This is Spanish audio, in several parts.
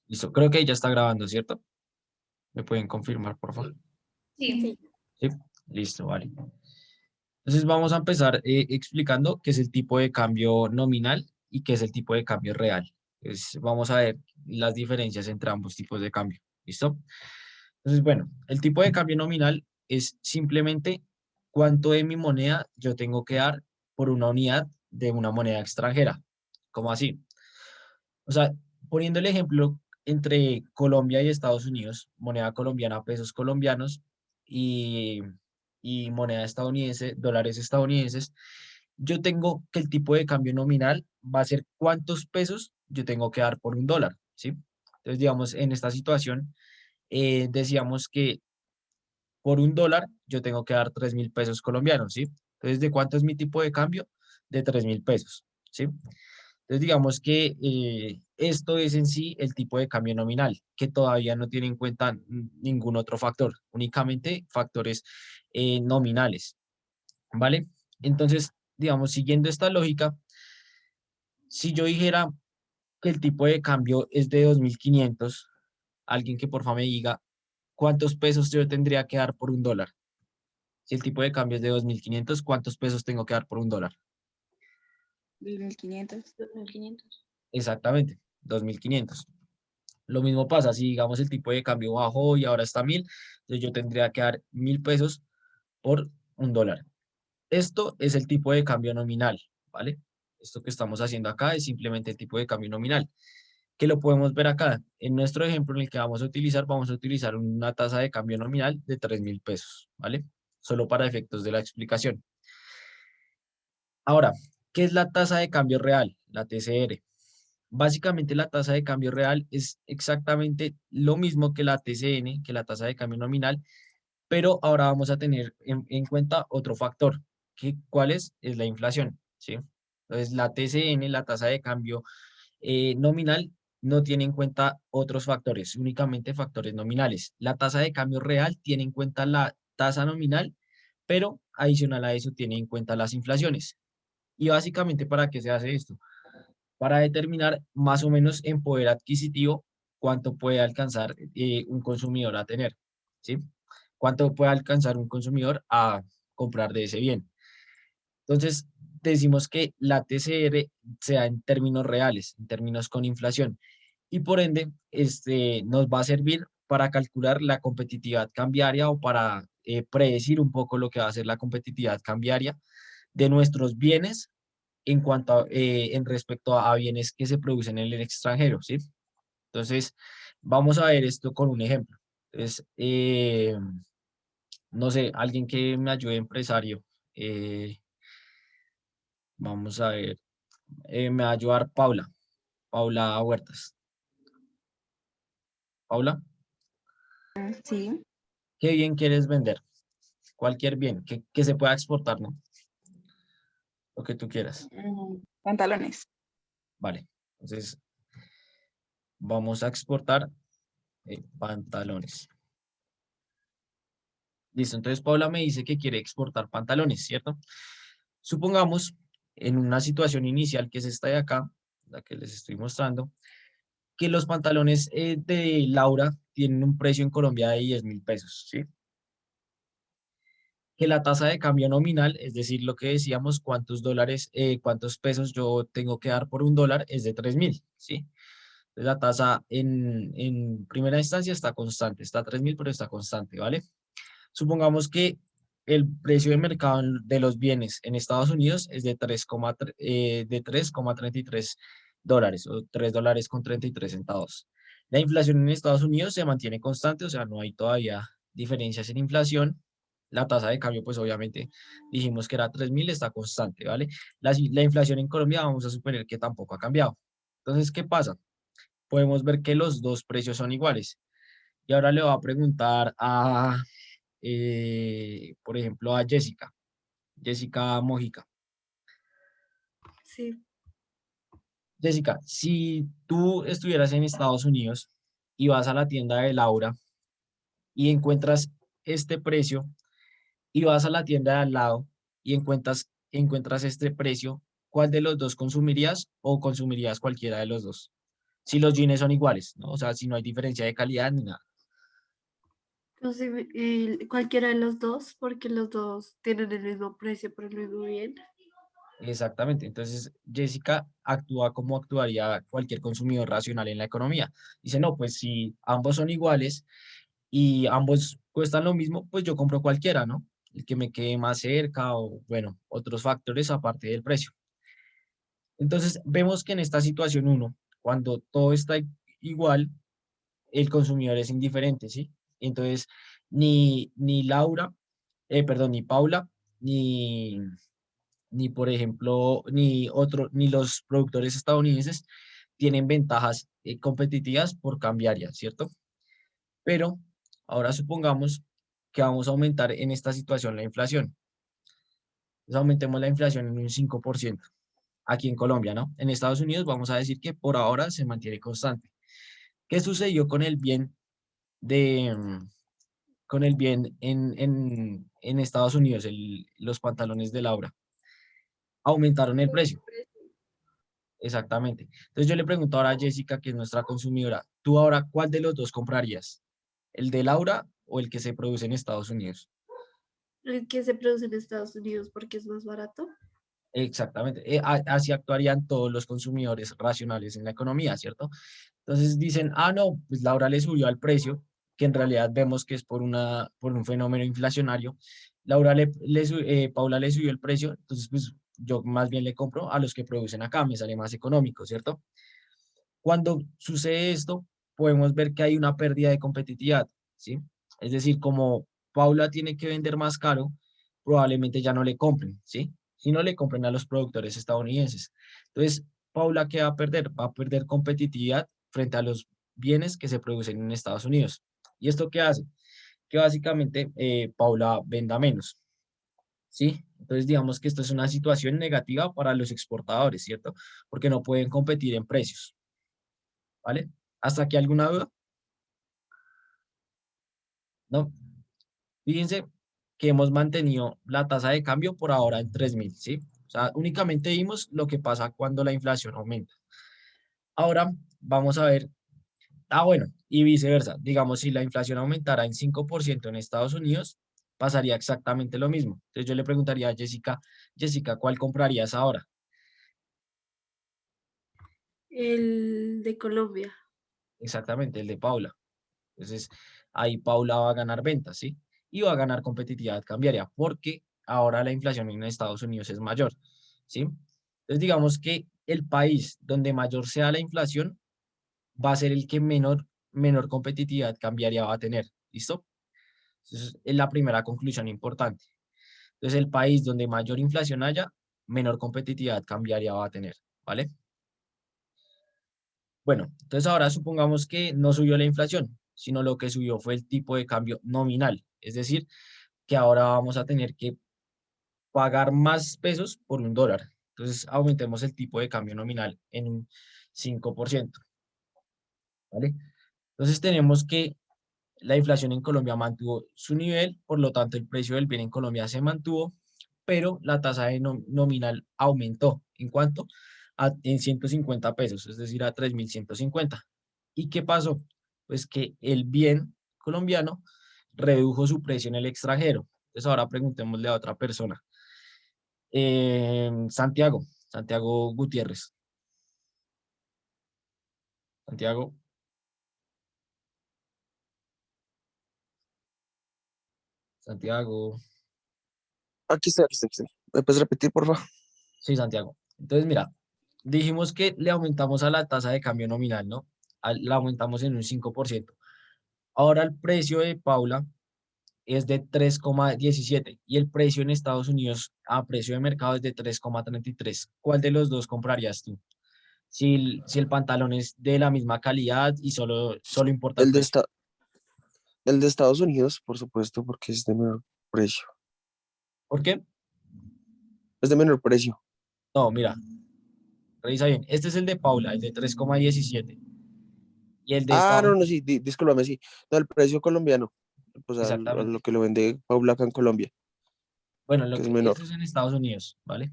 Listo, creo que ya está grabando, ¿cierto? ¿Me pueden confirmar, por favor? Sí. Sí, listo, vale. Entonces vamos a empezar explicando qué es el tipo de cambio nominal y qué es el tipo de cambio real. Vamos a ver las diferencias entre ambos tipos de cambio. ¿Listo? Entonces, bueno, el tipo de cambio nominal es simplemente cuánto de mi moneda yo tengo que dar por una unidad de una moneda extranjera. ¿Cómo así? O sea, poniendo el ejemplo entre Colombia y Estados Unidos, moneda colombiana, pesos colombianos y, y moneda estadounidense, dólares estadounidenses, yo tengo que el tipo de cambio nominal va a ser cuántos pesos yo tengo que dar por un dólar, ¿sí? Entonces, digamos, en esta situación, decíamos que por un dólar yo tengo que dar 3.000 pesos colombianos, ¿sí? Entonces, ¿de cuánto es mi tipo de cambio? De 3.000 pesos, ¿sí? Entonces, digamos que esto es en sí el tipo de cambio nominal, que todavía no tiene en cuenta ningún otro factor, únicamente factores nominales, ¿vale? Entonces, digamos, siguiendo esta lógica, si yo dijera que el tipo de cambio es de 2.500, alguien que por favor me diga cuántos pesos yo tendría que dar por un dólar. Si el tipo de cambio es de 2.500, ¿cuántos pesos tengo que dar por un dólar? 1500. 2500. Exactamente, 2.500. Lo mismo pasa si, digamos, el tipo de cambio bajó y ahora está 1.000, entonces yo tendría que dar 1.000 pesos por un dólar. Esto es el tipo de cambio nominal, ¿vale? Esto que estamos haciendo acá es simplemente el tipo de cambio nominal, que lo podemos ver acá. En nuestro ejemplo en el que vamos a utilizar una tasa de cambio nominal de 3.000 pesos, ¿vale? Solo para efectos de la explicación. Ahora, ¿qué es la tasa de cambio real? La TCR. Básicamente la tasa de cambio real es exactamente lo mismo que la TCN, que la tasa de cambio nominal, pero ahora vamos a tener en cuenta otro factor, que ¿cuál es? Es la inflación, ¿sí? Entonces la TCN, la tasa de cambio nominal, no tiene en cuenta otros factores, únicamente factores nominales. La tasa de cambio real tiene en cuenta la tasa nominal, pero adicional a eso tiene en cuenta las inflaciones. Y básicamente, ¿para qué se hace esto? Para determinar más o menos en poder adquisitivo cuánto puede alcanzar un consumidor a tener, ¿sí? Cuánto puede alcanzar un consumidor a comprar de ese bien. Entonces, decimos que la TCR se da en términos reales, en términos con inflación, y por ende, nos va a servir para calcular la competitividad cambiaria o para predecir un poco lo que va a ser la competitividad cambiaria de nuestros bienes en cuanto a, en respecto a bienes que se producen en el extranjero, ¿sí? Entonces, vamos a ver esto con un ejemplo. Entonces, no sé, alguien que me ayude, empresario. eh, Vamos a ver, me va a ayudar Paula, Paula Huertas. Paula, Sí. ¿qué bien quieres vender? Cualquier bien que se pueda exportar, ¿no? Lo que tú quieras. Pantalones. Vale, entonces vamos a exportar pantalones. Listo, entonces Paula me dice que quiere exportar pantalones, ¿cierto? Supongamos en una situación inicial que es esta de acá, la que les estoy mostrando, que los pantalones de Laura tienen un precio en Colombia de 10.000 pesos, ¿sí? Que la tasa de cambio nominal, es decir, lo que decíamos, cuántos dólares, cuántos pesos yo tengo que dar por un dólar, es de 3.000, ¿sí? Entonces, la tasa en primera instancia está constante, está a 3.000, pero está constante, ¿vale? Supongamos que el precio de mercado de los bienes en Estados Unidos es de 3,33 dólares o 3 dólares con 33 centavos. La inflación en Estados Unidos se mantiene constante, o sea, no hay todavía diferencias en inflación. La tasa de cambio, pues obviamente dijimos que era 3.000, está constante, ¿vale? La inflación en Colombia vamos a suponer que tampoco ha cambiado. Entonces, ¿qué pasa? Podemos ver que los dos precios son iguales. Y ahora le voy a preguntar por ejemplo, a Jessica, Jessica Mojica. Sí. Jessica, si tú estuvieras en Estados Unidos y vas a la tienda de Laura y encuentras este precio y vas a la tienda de al lado y encuentras este precio, ¿cuál de los dos consumirías o consumirías cualquiera de los dos? si los jeans son iguales, ¿no? O sea, si no hay diferencia de calidad ni nada. Entonces, cualquiera de los dos, porque los dos tienen el mismo precio por el mismo bien. Exactamente. Entonces, Jessica actúa como actuaría cualquier consumidor racional en la economía. Dice, no, pues si ambos son iguales y ambos cuestan lo mismo, pues yo compro cualquiera, ¿no? El que me quede más cerca o, bueno, otros factores aparte del precio. Entonces, vemos que en esta situación uno, cuando todo está igual, el consumidor es indiferente, ¿sí? Entonces, ni Laura, perdón, ni Paula, ni, ni por ejemplo, ni los productores estadounidenses tienen ventajas competitivas por cambiar ya, ¿cierto? Pero ahora supongamos que vamos a aumentar en esta situación la inflación. Entonces, aumentemos la inflación en un 5% aquí en Colombia, ¿no? En Estados Unidos vamos a decir que por ahora se mantiene constante. ¿Qué sucedió con el bien de, con el bien en Estados Unidos, los pantalones de Laura? Aumentaron el precio, exactamente. Entonces yo le pregunto ahora a Jessica, que es nuestra consumidora, ¿tú ahora cuál de los dos comprarías? ¿El de Laura o el que se produce en Estados Unidos? El que se produce en Estados Unidos porque es más barato. Exactamente. Así actuarían todos los consumidores racionales en la economía, ¿cierto? Entonces dicen, ah, no, pues Laura le subió al precio, que en realidad vemos que es por un fenómeno inflacionario. Paula le subió el precio, entonces pues yo más bien le compro a los que producen acá, me sale más económico, ¿cierto? Cuando sucede esto, podemos ver que hay una pérdida de competitividad, ¿sí? Es decir, como Paula tiene que vender más caro, probablemente ya no le compren, ¿sí? Si no le compren a los productores estadounidenses. Entonces, Paula, ¿qué va a perder? Va a perder competitividad frente a los bienes que se producen en Estados Unidos. ¿Y esto qué hace? Que básicamente Paula venda menos, ¿sí? Entonces, digamos que esto es una situación negativa para los exportadores, ¿cierto? Porque no pueden competir en precios. ¿Vale? ¿Hasta aquí alguna duda? No. Fíjense que hemos mantenido la tasa de cambio por ahora en 3.000, ¿sí? O sea, únicamente vimos lo que pasa cuando la inflación aumenta. Ahora vamos a ver, bueno, y viceversa. Digamos, si la inflación aumentara en 5% en Estados Unidos, pasaría exactamente lo mismo. Entonces yo le preguntaría a Jessica, Jessica, ¿cuál comprarías ahora? El de Colombia. Exactamente, el de Paula. Entonces, ahí Paula va a ganar ventas, ¿sí? Y va a ganar competitividad cambiaria, porque ahora la inflación en Estados Unidos es mayor, ¿sí? Entonces, digamos que el país donde mayor sea la inflación va a ser el que menor competitividad cambiaria va a tener, ¿listo? Entonces, es la primera conclusión importante. Entonces, el país donde mayor inflación haya, menor competitividad cambiaria va a tener, ¿vale? Bueno, entonces ahora supongamos que no subió la inflación, sino lo que subió fue el tipo de cambio nominal. Es decir, que ahora vamos a tener que pagar más pesos por un dólar. Entonces aumentemos el tipo de cambio nominal en un 5%, ¿vale? Entonces tenemos que la inflación en Colombia mantuvo su nivel, por lo tanto el precio del bien en Colombia se mantuvo, pero la tasa de nominal aumentó. ¿En cuánto? En 150 pesos, es decir, a 3.150. ¿Y qué pasó? Pues que el bien colombiano redujo su precio en el extranjero. Entonces ahora preguntémosle a otra persona. Santiago Gutiérrez. Santiago, Santiago, Aquí está, aquí está, aquí está. ¿Me puedes repetir, por favor? sí, Santiago. Entonces, mira, dijimos que le aumentamos a la tasa de cambio nominal, ¿no? La aumentamos en un 5%. Ahora el precio de Paula es de 3,17 y el precio en Estados Unidos a precio de mercado es de 3,33. ¿Cuál de los dos comprarías tú? Si el pantalón es de la misma calidad y solo importa el El de, precio. esta, el de Estados Unidos, por supuesto, porque es de menor precio. ¿Por qué? Es de menor precio. No, mira, revisa bien. Este es el de Paula, el de 3,17. Y el de Ah, Estados no, no, Unidos, sí, discúlpame, sí. No, el precio colombiano, pues a lo exactamente. que lo vende Paula acá en Colombia, Bueno, que es menor, eso es en Estados Unidos, ¿vale?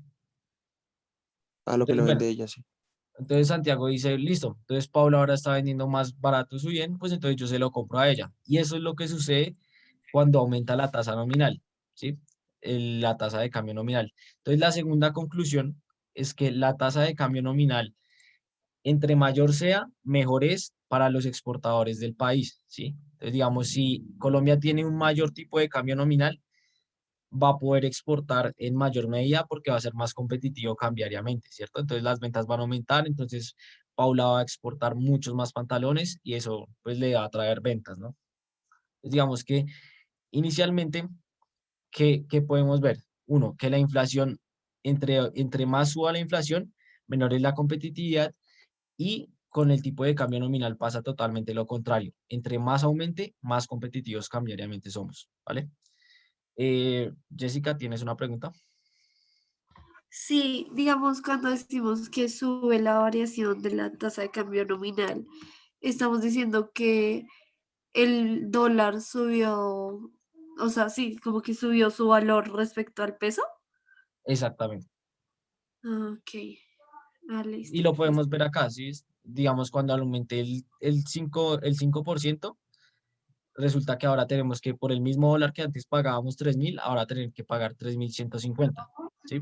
a lo que Entonces, lo bueno, vende ella, sí. Entonces Santiago dice, listo, entonces Paula ahora está vendiendo más barato su bien, pues entonces yo se lo compro a ella. Y eso es lo que sucede cuando aumenta la tasa nominal, ¿sí? La tasa de cambio nominal. Entonces la segunda conclusión es que la tasa de cambio nominal, entre mayor sea, mejor es para los exportadores del país, ¿sí? Entonces digamos, si Colombia tiene un mayor tipo de cambio nominal, va a poder exportar en mayor medida porque va a ser más competitivo cambiariamente, ¿cierto? Entonces las ventas van a aumentar, entonces Paula va a exportar muchos más pantalones y eso pues le va a traer ventas, ¿no? Entonces, digamos que inicialmente, ¿qué podemos ver? Uno, que la inflación, entre más suba la inflación, menor es la competitividad y con el tipo de cambio nominal pasa totalmente lo contrario. Entre más aumente, más competitivos cambiariamente somos, ¿vale? Jessica, ¿tienes una pregunta? Sí, digamos, cuando decimos que sube la variación de la tasa de cambio nominal, estamos diciendo que el dólar subió, o sea, sí, como que subió su valor respecto al peso. Exactamente. Ah, ok, ah, Y listo, lo listo. podemos ver acá, ¿sí? Digamos, cuando aumente el 5%, resulta que ahora tenemos que por el mismo dólar que antes pagábamos 3.000, ahora tener que pagar 3.150, ¿sí?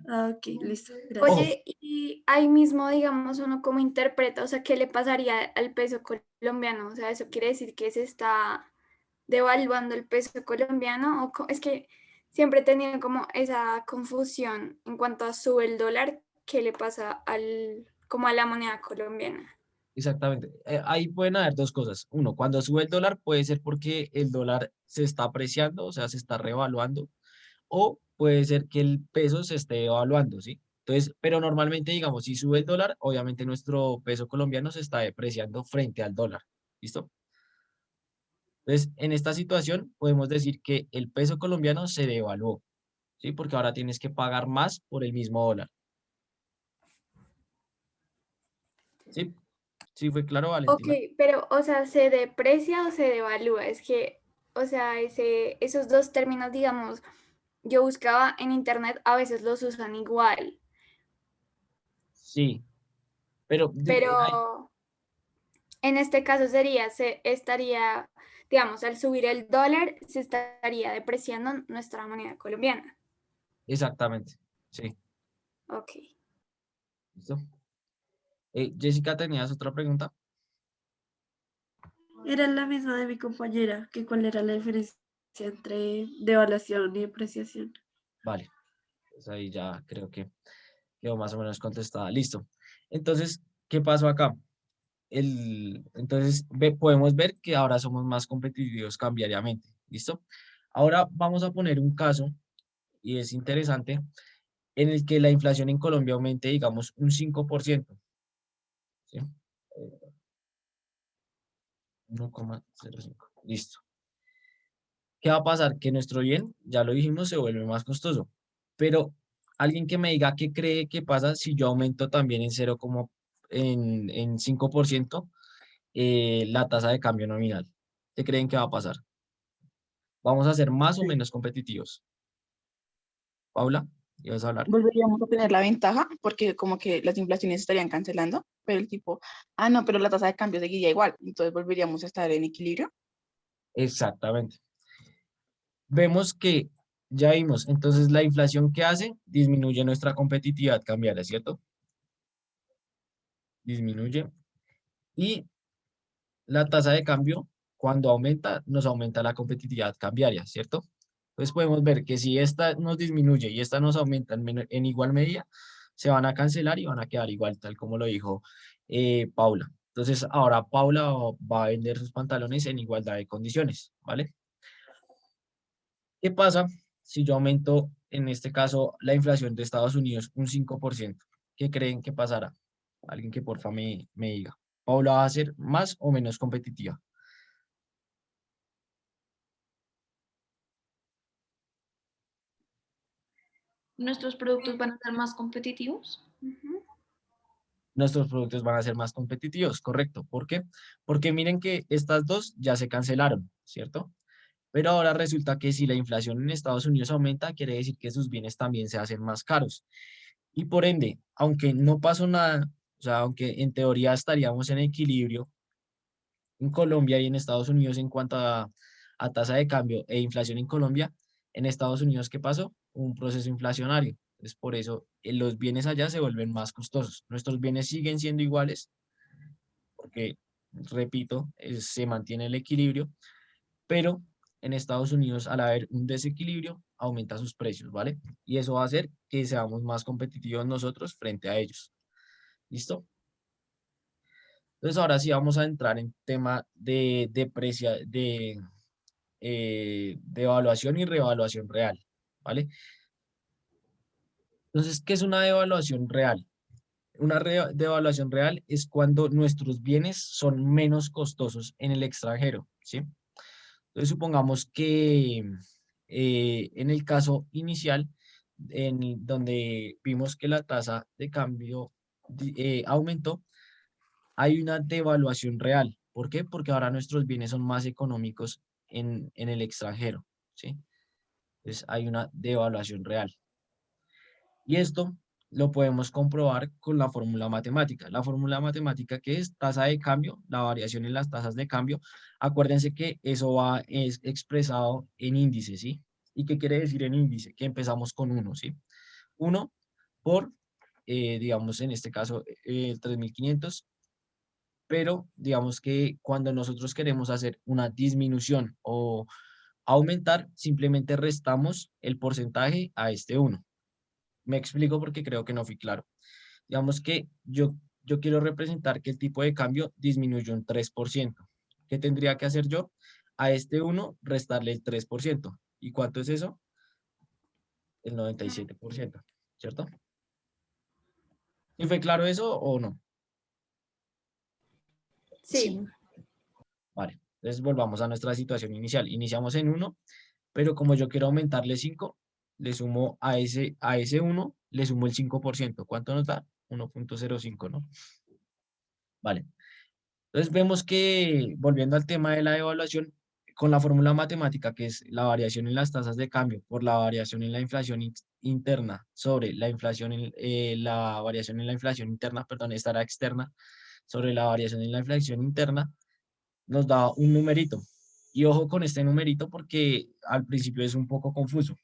Ah, ok, listo, Ojo, gracias. Oye, y ahí mismo, digamos, uno como interpreta, o sea, ¿qué le pasaría al peso colombiano? O sea, ¿eso quiere decir que se está devaluando el peso colombiano? Es que siempre he tenido como esa confusión en cuanto a sube el dólar, ¿qué le pasa como a la moneda colombiana? exactamente. Ahí pueden haber dos cosas. Uno, cuando sube el dólar puede ser porque el dólar se está apreciando, o sea, se está revaluando, o puede ser que el peso se esté evaluando, ¿sí? Entonces, pero normalmente, digamos, si sube el dólar, obviamente nuestro peso colombiano se está depreciando frente al dólar, ¿listo? Entonces, en esta situación podemos decir que el peso colombiano se devaluó, ¿sí? Porque ahora tienes que pagar más por el mismo dólar, ¿sí? ¿Sí fue claro, Ok, Valentina? pero, o sea, ¿se deprecia o se devalúa? Es que, o sea, esos dos términos, digamos, yo buscaba en internet, a veces los usan igual, Sí, pero pero en este caso se estaría, digamos, al subir el dólar, se estaría depreciando nuestra moneda colombiana. exactamente, sí, Ok. ¿listo? Jessica, ¿tenías otra pregunta? Era la misma de mi compañera, que cuál era la diferencia entre devaluación y depreciación. Vale, pues ahí ya creo que quedó más o menos contestada. Listo. Entonces, ¿qué pasó acá? Entonces, podemos ver que ahora somos más competitivos cambiariamente. ¿Listo? Ahora vamos a poner un caso, y es interesante, en el que la inflación en Colombia aumente, digamos, un 5%. ¿Sí? 1,05. Listo. ¿Qué va a pasar? Que nuestro bien, ya lo dijimos, se vuelve más costoso. Pero alguien que me diga qué cree que pasa si yo aumento también en 0, en 5% la tasa de cambio nominal. ¿Qué creen que va a pasar? ¿Vamos a ser más o Sí. menos competitivos? Paula, ¿ibas a hablar? Volveríamos a tener la ventaja porque como que las inflaciones estarían cancelando, pero el tipo, ah, no, pero la tasa de cambio seguiría igual, entonces volveríamos a estar en equilibrio. Exactamente. Vemos que ya vimos, entonces la inflación que hace disminuye nuestra competitividad cambiaria, ¿cierto? Disminuye. Y la tasa de cambio, cuando aumenta, nos aumenta la competitividad cambiaria, ¿cierto? Entonces podemos ver que si esta nos disminuye y esta nos aumenta en igual medida, se van a cancelar y van a quedar igual, tal como lo dijo Paula. Entonces ahora Paula va a vender sus pantalones en igualdad de condiciones, ¿vale? ¿Qué pasa si yo aumento, en este caso, la inflación de Estados Unidos un 5%? ¿Qué creen que pasará? Alguien que porfa me diga. ¿Paula va a ser más o menos competitiva? Nuestros productos van a ser más competitivos. Ujú. Nuestros productos van a ser más competitivos, correcto. ¿Por qué? Porque miren que estas dos ya se cancelaron, ¿cierto? Pero ahora resulta que si la inflación en Estados Unidos aumenta, quiere decir que sus bienes también se hacen más caros. Y por ende, aunque no pasó nada, o sea, aunque en teoría estaríamos en equilibrio en Colombia y en Estados Unidos en cuanto a tasa de cambio e inflación en Colombia, en Estados Unidos, ¿qué pasó? Un proceso inflacionario. Es por eso los bienes allá se vuelven más costosos. Nuestros bienes siguen siendo iguales porque, repito, se mantiene el equilibrio, pero en Estados Unidos, al haber un desequilibrio, aumenta sus precios, ¿vale? Y eso va a hacer que seamos más competitivos nosotros frente a ellos. ¿Listo? Entonces, ahora sí vamos a entrar en tema de evaluación y reevaluación real, ¿vale? Entonces, ¿qué es una devaluación real? Una devaluación real es cuando nuestros bienes son menos costosos en el extranjero, ¿sí? Entonces, supongamos que en el caso inicial, en donde vimos que la tasa de cambio aumentó, hay una devaluación real. ¿Por qué? Porque ahora nuestros bienes son más económicos en el extranjero, ¿sí? Entonces, hay una devaluación real. Y esto lo podemos comprobar con la fórmula matemática. La fórmula matemática que es tasa de cambio, la variación en las tasas de cambio. Acuérdense que eso es expresado en índice, ¿sí? ¿Y qué quiere decir en índice? Que empezamos con 1, ¿sí? 1 por, digamos, en este caso, 3.500, pero digamos que cuando nosotros queremos hacer una disminución o aumentar, simplemente restamos el porcentaje a este 1. Me explico porque creo que no fui claro. Digamos que yo quiero representar que el tipo de cambio disminuyó un 3%. ¿Qué tendría que hacer yo? A este 1 restarle el 3%. ¿Y cuánto es eso? El 97%, ¿cierto? ¿Y fue claro eso o no? Sí. Vale. Entonces volvamos a nuestra situación inicial. Iniciamos en 1, pero como yo quiero aumentarle 5, le sumo a ese 1, le sumo el 5%. ¿Cuánto nos da? 1.05, ¿no? Vale. Entonces vemos que, volviendo al tema de la evaluación, con la fórmula matemática, que es la variación en las tasas de cambio por la variación en la inflación interna sobre la inflación, la variación en la inflación interna, perdón, esta era externa, sobre la variación en la inflación interna, nos da un numerito. Y ojo con este numerito porque al principio es un poco confuso.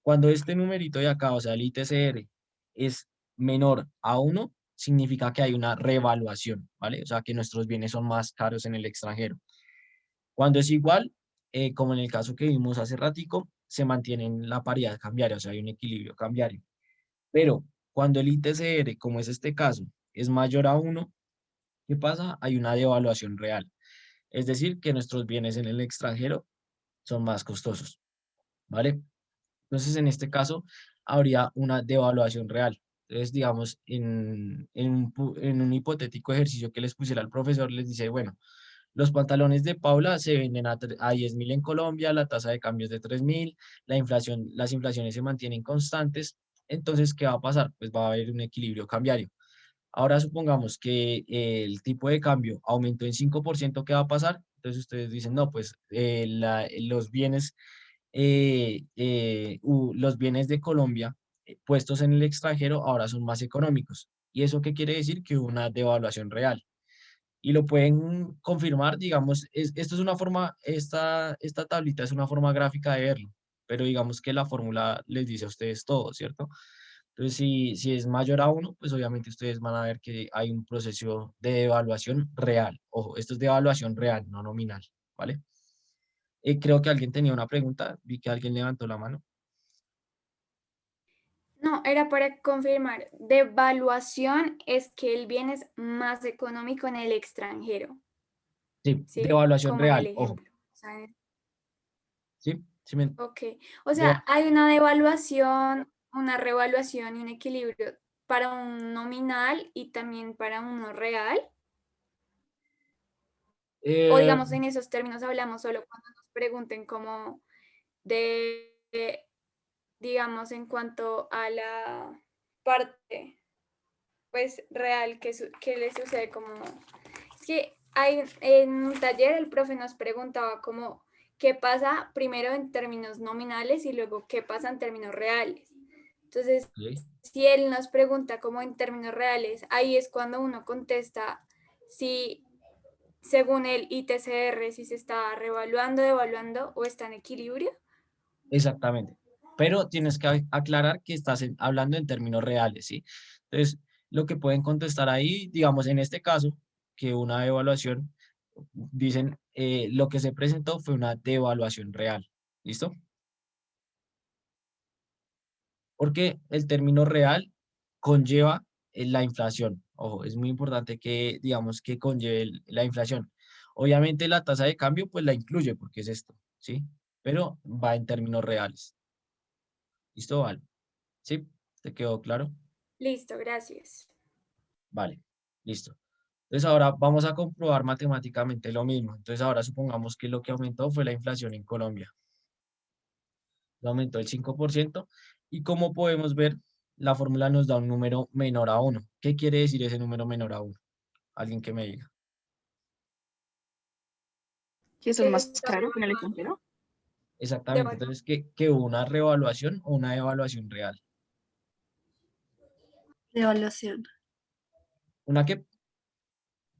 Cuando este numerito de acá, o sea, el ITCR, es menor a 1, significa que hay una revaluación, ¿vale? O sea, que nuestros bienes son más caros en el extranjero. Cuando es igual, como en el caso que vimos hace ratico, se mantiene en la paridad cambiaria, o sea, hay un equilibrio cambiario. Pero cuando el ITCR, como es este caso, es mayor a 1, ¿qué pasa? Hay una devaluación real. Es decir, que nuestros bienes en el extranjero son más costosos, ¿vale? Entonces, en este caso, habría una devaluación real. Entonces, digamos, en un hipotético ejercicio que les pusiera el profesor, les dice, bueno, los pantalones de Paula se venden a 10.000 en Colombia, la tasa de cambio es de 3.000, las inflaciones se mantienen constantes. Entonces, ¿qué va a pasar? Pues va a haber un equilibrio cambiario. Ahora supongamos que el tipo de cambio aumentó en 5%, ¿qué va a pasar? Entonces ustedes dicen, no, pues los bienes de Colombia puestos en el extranjero ahora son más económicos. ¿Y eso qué quiere decir? Que hubo una devaluación real. Y lo pueden confirmar, digamos, esto es una forma, esta tablita es una forma gráfica de verlo, pero digamos que la fórmula les dice a ustedes todo, ¿cierto? Entonces, si es mayor a 1, pues obviamente ustedes van a ver que hay un proceso de evaluación real. Ojo, esto es de evaluación real, no nominal, ¿vale? Creo que alguien tenía una pregunta, vi que alguien levantó la mano. No, era para confirmar. Devaluación es que el bien es más económico en el extranjero, Sí, de ¿sí? evaluación Como en el real, ojo, ejemplo. O sea, ¿sí? ok. O De- sea, hay una devaluación, una revaluación y un equilibrio para un nominal y también para uno real. O eh, digamos, en esos términos hablamos solo cuando nos pregunten como de, digamos, en cuanto a la parte, pues, real que le sucede como... Es que hay, en un taller el profe nos preguntaba como qué pasa primero en términos nominales y luego qué pasa en términos reales. Entonces, ¿ok? si él nos pregunta como en términos reales, ahí es cuando uno contesta si según el ITCR, si se está revaluando, devaluando o está en equilibrio. Exactamente. Pero tienes que aclarar que estás hablando en términos reales, ¿sí? Entonces, lo que pueden contestar ahí, digamos, en este caso, que una evaluación, dicen, lo que se presentó fue una devaluación real. ¿Listo? Porque el término real conlleva la inflación. Ojo, es muy importante que, digamos, que conlleve la inflación. Obviamente la tasa de cambio, pues la incluye porque es esto, ¿sí? Pero va en términos reales. ¿Listo, Val? ¿Sí? ¿Te quedó claro? Listo, gracias. Vale, listo. Entonces ahora vamos a comprobar matemáticamente lo mismo. Entonces ahora supongamos que lo que aumentó fue la inflación en Colombia. Aumentó el 5% y como podemos ver, la fórmula nos da un número menor a 1. ¿Qué quiere decir ese número menor a 1? Alguien que me diga. Que Que son se más está caros en el devaluando. extranjero. Exactamente. Entonces, ¿que hubo una revaluación o una evaluación real? Devaluación ¿Una qué?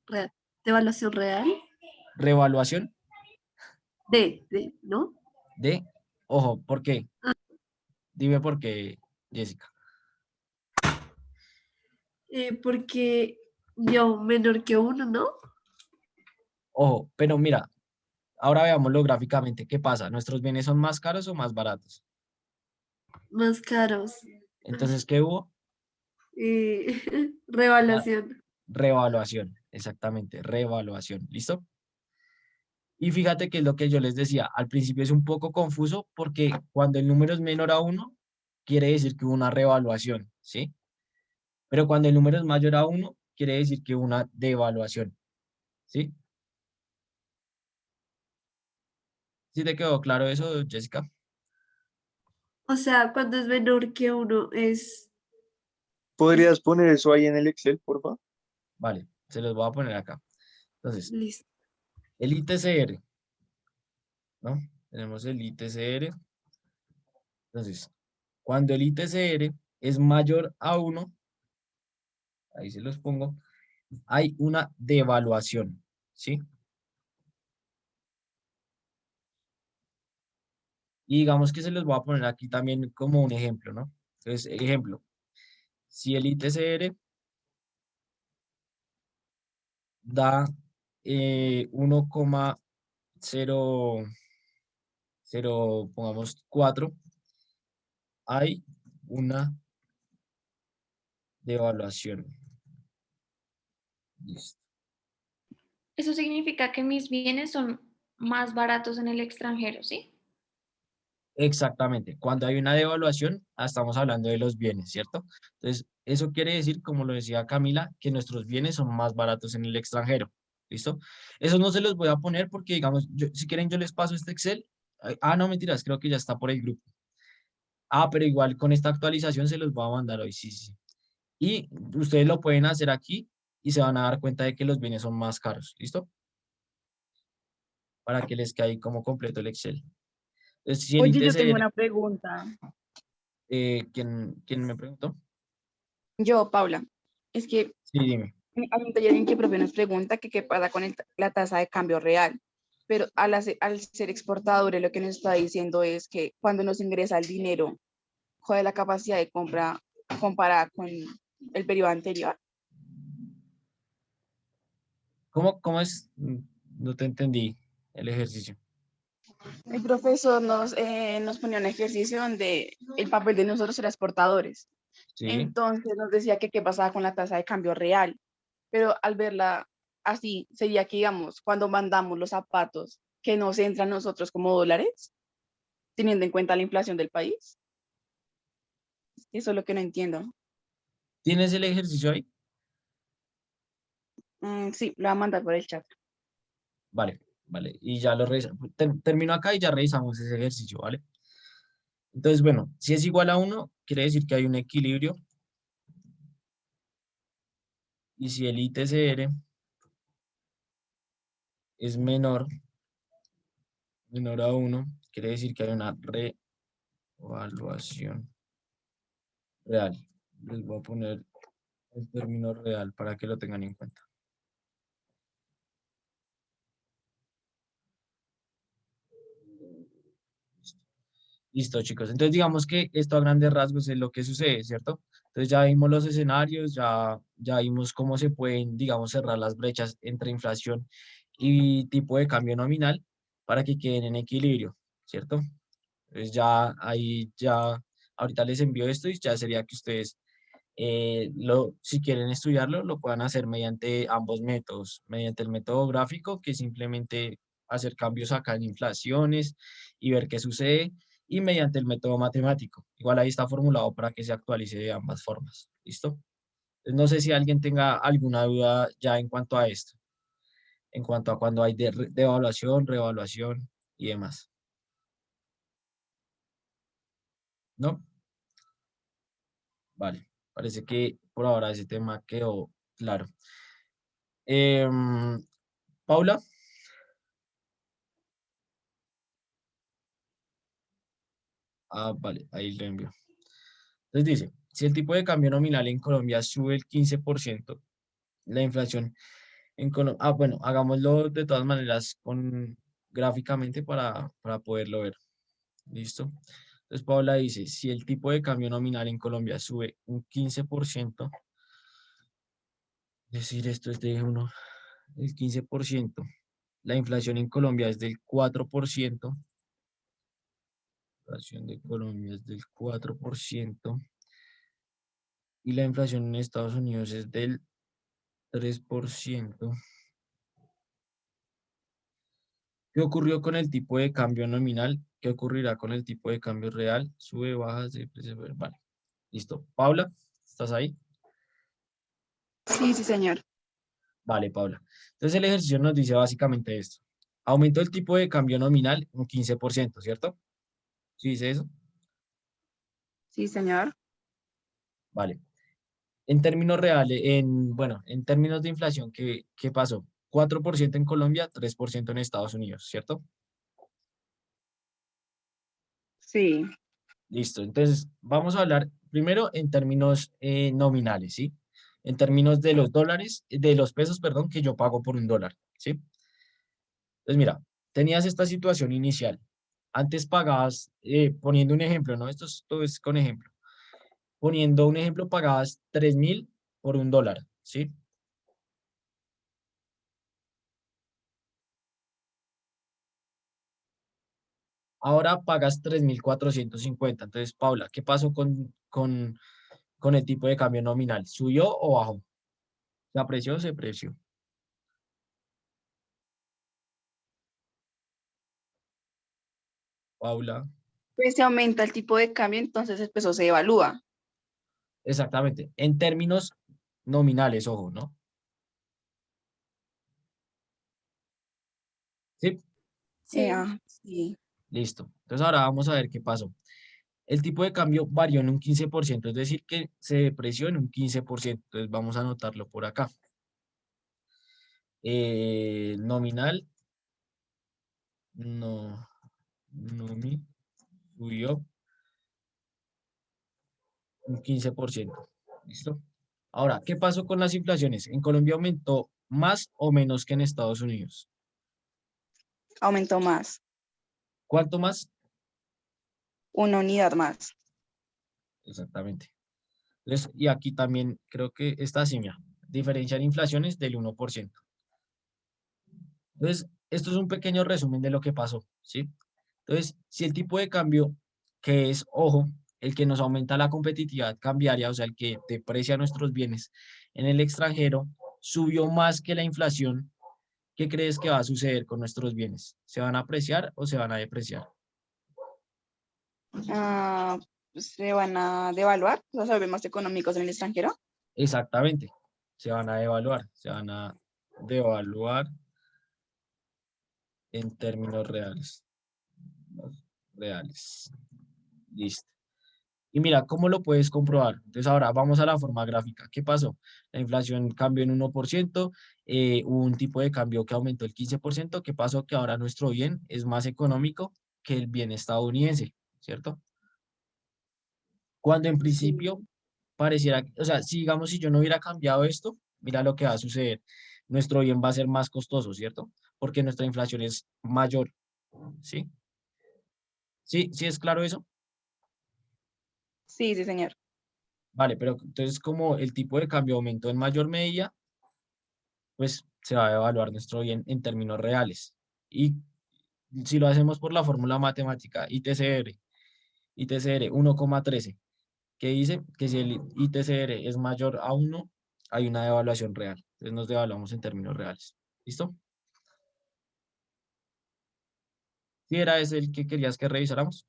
real. Devaluación real. Revaluación ¿No? de, ojo, ¿por qué? Dime por qué, Jessica. Porque dio menor que uno, ¿no? Ojo, pero mira, ahora veámoslo gráficamente. ¿Qué pasa? ¿Nuestros bienes son más caros o más baratos? Más caros. Entonces, ¿qué hubo? Una Revaluación. revaluación, exactamente, revaluación. ¿Listo? Y fíjate que es lo que yo les decía, al principio es un poco confuso porque cuando el número es menor a 1, quiere decir que hubo una revaluación, ¿sí? Pero cuando el número es mayor a 1, quiere decir que hubo una devaluación, ¿sí? ¿Sí te quedó claro eso, Jessica? O sea, cuando es menor que uno es ¿Podrías poner eso ahí en el Excel, por favor? Vale, se los voy a poner acá. Entonces, listo. el ITCR, ¿no? Tenemos el ITCR. Entonces, cuando el ITCR es mayor a 1, ahí se los pongo, hay una devaluación, ¿sí? Y digamos que se los voy a poner aquí también como un ejemplo, ¿no? Entonces, ejemplo, si el ITCR da 1,00, pongamos 4, hay una devaluación. Listo. Eso significa que mis bienes son más baratos en el extranjero, ¿sí? Exactamente. Cuando hay una devaluación, estamos hablando de los bienes, ¿cierto? Entonces, eso quiere decir, como lo decía Camila, que nuestros bienes son más baratos en el extranjero. ¿Listo? Eso no se los voy a poner porque, digamos, si quieren, yo les paso este Excel. No, mentiras, creo que ya está por el grupo. Pero igual con esta actualización se los voy a mandar hoy, sí, sí, sí. Y ustedes lo pueden hacer aquí y se van a dar cuenta de que los bienes son más caros. ¿Listo? Para que les quede ahí como completo el Excel. Entonces, si el Oye, yo tengo ITCR, una pregunta. ¿quién me preguntó? Yo, Paula, es que Sí, dime. hay un taller en que profe nos pregunta que qué pasa con la tasa de cambio real, pero al ser exportadores lo que nos está diciendo es que cuando nos ingresa el dinero, jode la capacidad de compra comparada con el periodo anterior. ¿Cómo es? No te entendí el ejercicio. El profesor nos ponía un ejercicio donde el papel de nosotros era exportadores. Sí. Entonces nos decía que qué pasaba con la tasa de cambio real, pero al verla así, sería que, digamos, cuando mandamos los zapatos, que nos entran nosotros como dólares, teniendo en cuenta la inflación del país. Eso es lo que no entiendo. ¿Tienes el ejercicio ahí? Sí, lo voy a mandar por el chat. Vale, vale. Y ya lo revisamos. Termino acá y ya revisamos ese ejercicio, ¿vale? Entonces, bueno, si es igual a 1, quiere decir que hay un equilibrio. Y si el ITCR es menor a 1, quiere decir que hay una revaluación. real. Les voy a poner el término real para que lo tengan en cuenta. Listo, chicos. Entonces, digamos que esto a grandes rasgos es lo que sucede, ¿cierto? Entonces, ya vimos los escenarios, ya vimos cómo se pueden, digamos, cerrar las brechas entre inflación y tipo de cambio nominal para que queden en equilibrio, ¿cierto? Entonces, ya ahí, ya, ahorita les envío esto y ya sería que ustedes, si quieren estudiarlo, lo puedan hacer mediante ambos métodos, mediante el método gráfico, que es simplemente hacer cambios acá en inflaciones y ver qué sucede, y mediante el método matemático. Igual ahí está formulado para que se actualice de ambas formas. ¿Listo? Entonces, no sé si alguien tenga alguna duda ya en cuanto a esto, en cuanto a cuando hay devaluación, revaluación y demás. ¿No? Vale. Parece que por ahora ese tema quedó claro. Em, Paula. Ah, vale, ahí lo envío. Entonces dice, si el tipo de cambio nominal en Colombia sube el 15%, la inflación en Colombia... Ah, bueno, hagámoslo de todas maneras gráficamente para poderlo ver. ¿Listo? Entonces Paula dice, si el tipo de cambio nominal en Colombia sube un 15%, es decir, esto es de uno, el 15%, la inflación en Colombia es del 4%, la inflación de Colombia es del 4%, y la inflación en Estados Unidos es del 3%. ¿Qué ocurrió con el tipo de cambio nominal? ¿Qué ocurrirá con el tipo de cambio real? Sube, baja, vale. Listo. Paula, ¿estás ahí? Sí, sí, señor. Vale, Paula. Entonces el ejercicio nos dice básicamente esto. Aumentó el tipo de cambio nominal un 15%, ¿cierto? ¿Sí dice eso? Sí, señor. Vale. En términos reales, bueno, en términos de inflación, ¿qué pasó? 4% en Colombia, 3% en Estados Unidos, ¿cierto? Sí. Listo. Entonces, vamos a hablar primero en términos nominales, ¿sí? En términos de los dólares, de los pesos, perdón, que yo pago por un dólar, ¿sí? Entonces, mira, tenías esta situación inicial. Antes pagabas, poniendo un ejemplo, ¿no? Todo es con ejemplo. Poniendo un ejemplo, pagabas 3.000 por un dólar, ¿sí? Ahora pagas 3.450. Entonces, Paula, ¿qué pasó con el tipo de cambio nominal? ¿Subió o bajó? ¿Se apreció o se apreció? Paula. Pues se aumenta el tipo de cambio, entonces el peso se evalúa. Exactamente. En términos nominales, ojo, ¿no? Sí, Sí. Sí. listo. Entonces ahora vamos a ver qué pasó. El tipo de cambio varió en un 15%, es decir, que se depreció en un 15%. Entonces vamos a anotarlo por acá. Nominal, no, nomi, subió un 15%. ¿Listo? Ahora, ¿qué pasó con las inflaciones? ¿En Colombia aumentó más o menos que en Estados Unidos? Aumentó más. ¿Cuánto más? Una unidad más. Exactamente. Entonces, y aquí también creo que esta sí, mira, diferencia en inflaciones del 1%. Entonces, esto es un pequeño resumen de lo que pasó, ¿sí? Entonces, si el tipo de cambio, que es, ojo, el que nos aumenta la competitividad cambiaria, o sea, el que deprecia nuestros bienes en el extranjero, subió más que la inflación, ¿qué crees que va a suceder con nuestros bienes? ¿Se van a apreciar o se van a depreciar? Pues se van a devaluar, o sea, se vuelven más económicos en el extranjero. Exactamente, se van a devaluar en términos reales. Reales. Listo. Y mira, ¿cómo lo puedes comprobar? Entonces ahora vamos a la forma gráfica. ¿Qué pasó? La inflación cambió en 1%, hubo un tipo de cambio que aumentó el 15%. ¿Qué pasó? Que ahora nuestro bien es más económico que el bien estadounidense, ¿cierto? Cuando en Sí. principio pareciera, o sea, si digamos, si yo no hubiera cambiado esto, mira lo que va a suceder. Nuestro bien va a ser más costoso, ¿cierto? Porque nuestra inflación es mayor, ¿sí? ¿Sí? ¿Sí es claro eso? Sí, sí, señor. Vale, pero entonces como el tipo de cambio aumentó en mayor medida, pues se va a evaluar nuestro bien en términos reales. Y si lo hacemos por la fórmula matemática ITCR 1,13, que dice que si el ITCR es mayor a 1, hay una devaluación real. Entonces nos devaluamos en términos reales. ¿Listo? Si era ese el que querías que revisáramos.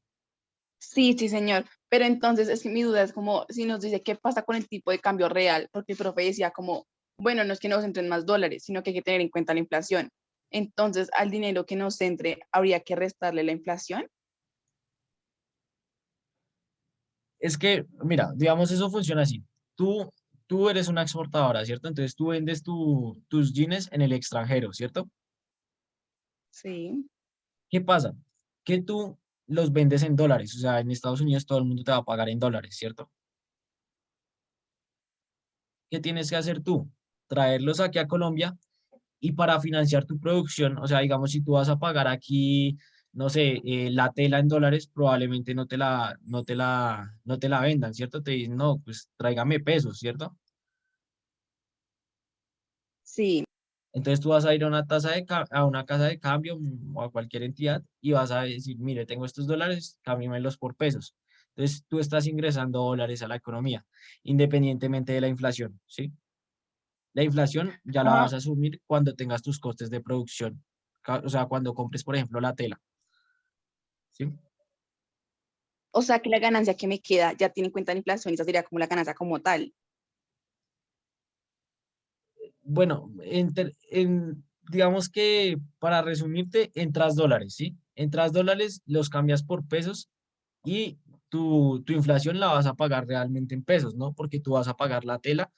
Sí, sí, señor. Pero entonces es que mi duda es como si nos dice qué pasa con el tipo de cambio real, porque el profe decía como, bueno, no es que nos entren más dólares, sino que hay que tener en cuenta la inflación. Entonces, al dinero que nos entre, habría que restarle la inflación. Es que, mira, digamos, eso funciona así. Tú, tú eres una exportadora, ¿cierto? Entonces tú vendes tus jeans en el extranjero, ¿cierto? Sí, ¿Qué pasa? Que tú los vendes en dólares, o sea, en Estados Unidos todo el mundo te va a pagar en dólares, ¿cierto? ¿Qué tienes que hacer tú? Traerlos aquí a Colombia y para financiar tu producción, o sea, digamos, si tú vas a pagar aquí, no sé, la tela en dólares, probablemente no te la vendan, ¿cierto? Te dicen, no, pues tráigame pesos, ¿cierto? sí. Entonces tú vas a ir a una a una casa de cambio o a cualquier entidad y vas a decir, mire, tengo estos dólares, cámbiamelos por pesos. Entonces tú estás ingresando dólares a la economía, independientemente de la inflación, ¿sí? La inflación ya la Ajá. vas a asumir cuando tengas tus costes de producción, o sea, cuando compres, por ejemplo, la tela, ¿sí? O sea que la ganancia que me queda ya tiene en cuenta la inflación y esa sería como la ganancia como tal. Bueno, digamos que para resumirte, entras dólares, ¿sí? Entras dólares, los cambias por pesos y tu inflación la vas a pagar realmente en pesos, ¿no? Porque tú vas a pagar la tela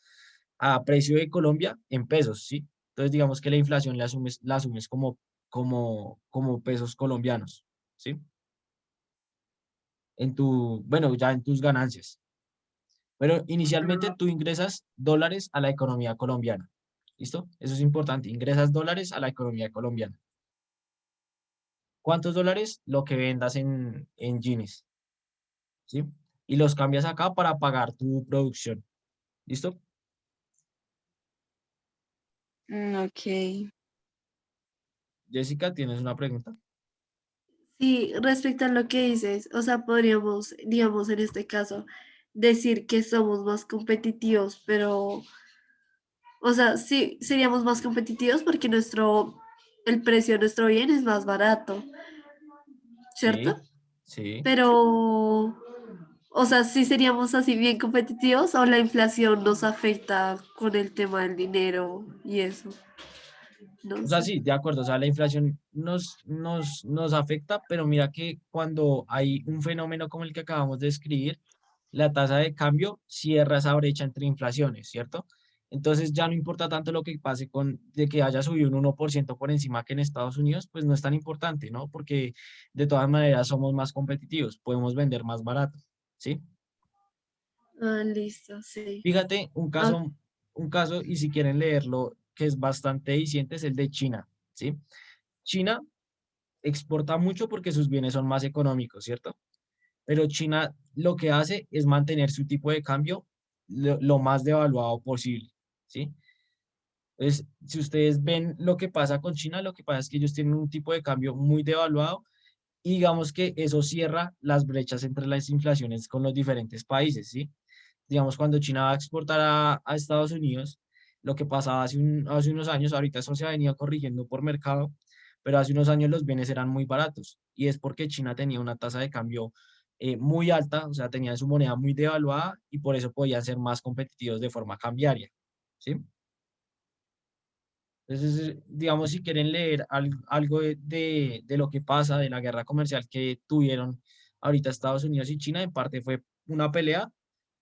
a precio de Colombia en pesos, ¿sí? Entonces, digamos que la inflación la asumes como pesos colombianos, ¿sí? Bueno, ya en tus ganancias. Pero inicialmente tú ingresas dólares a la economía colombiana. ¿Listo? Eso es importante. Ingresas dólares a la economía colombiana. ¿Cuántos dólares? Lo que vendas en jeans, ¿sí? Y los cambias acá para pagar tu producción. ¿Listo? Ok. Jessica, ¿tienes una pregunta? Sí, respecto a lo que dices, o sea, podríamos, digamos, en este caso, decir que somos más competitivos, pero, o sea, sí, seríamos más competitivos porque el precio de nuestro bien es más barato, ¿cierto? Sí, sí. Pero, o sea, sí seríamos así bien competitivos o la inflación nos afecta con el tema del dinero y eso, no O sea, sé. sí, de acuerdo. O sea, la inflación nos afecta, pero mira que cuando hay un fenómeno como el que acabamos de describir, la tasa de cambio cierra esa brecha entre inflaciones, ¿cierto? Entonces ya no importa tanto lo que pase de que haya subido un 1% por encima que en Estados Unidos, pues no es tan importante, ¿no? Porque de todas maneras somos más competitivos, podemos vender más barato, ¿sí? Ah, listo, sí. Fíjate, Ah, un caso, y si quieren leerlo, que es bastante diciente, es el de China, ¿sí? China exporta mucho porque sus bienes son más económicos, ¿cierto? Pero China lo que hace es mantener su tipo de cambio lo más devaluado posible, ¿sí? Entonces, si ustedes ven lo que pasa con China, lo que pasa es que ellos tienen un tipo de cambio muy devaluado y digamos que eso cierra las brechas entre las inflaciones con los diferentes países, ¿sí? Digamos, cuando China va a exportar a Estados Unidos, lo que pasaba hace unos años, ahorita eso se ha venido corrigiendo por mercado, pero hace unos años los bienes eran muy baratos y es porque China tenía una tasa de cambio muy alta, o sea, tenía su moneda muy devaluada y por eso podían ser más competitivos de forma cambiaria, ¿sí? Entonces, digamos, si quieren leer algo de lo que pasa, de la guerra comercial que tuvieron ahorita Estados Unidos y China, en parte fue una pelea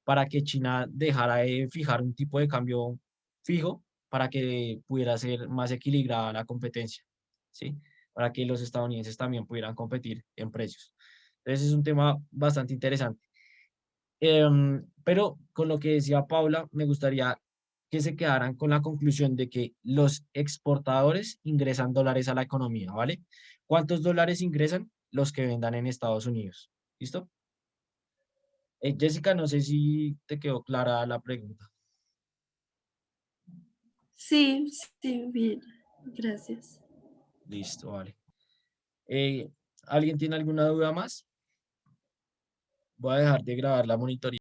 para que China dejara de fijar un tipo de cambio fijo para que pudiera ser más equilibrada la competencia, ¿sí? Para que los estadounidenses también pudieran competir en precios. Entonces, es un tema bastante interesante. Pero con lo que decía Paula, me gustaría que se quedaran con la conclusión de que los exportadores ingresan dólares a la economía, ¿vale? ¿Cuántos dólares ingresan? Los que vendan en Estados Unidos. ¿Listo? Jessica, no sé si te quedó clara la pregunta. Sí, sí, bien, gracias. Listo, vale. ¿Alguien tiene alguna duda más? Voy a dejar de grabar la monitoría.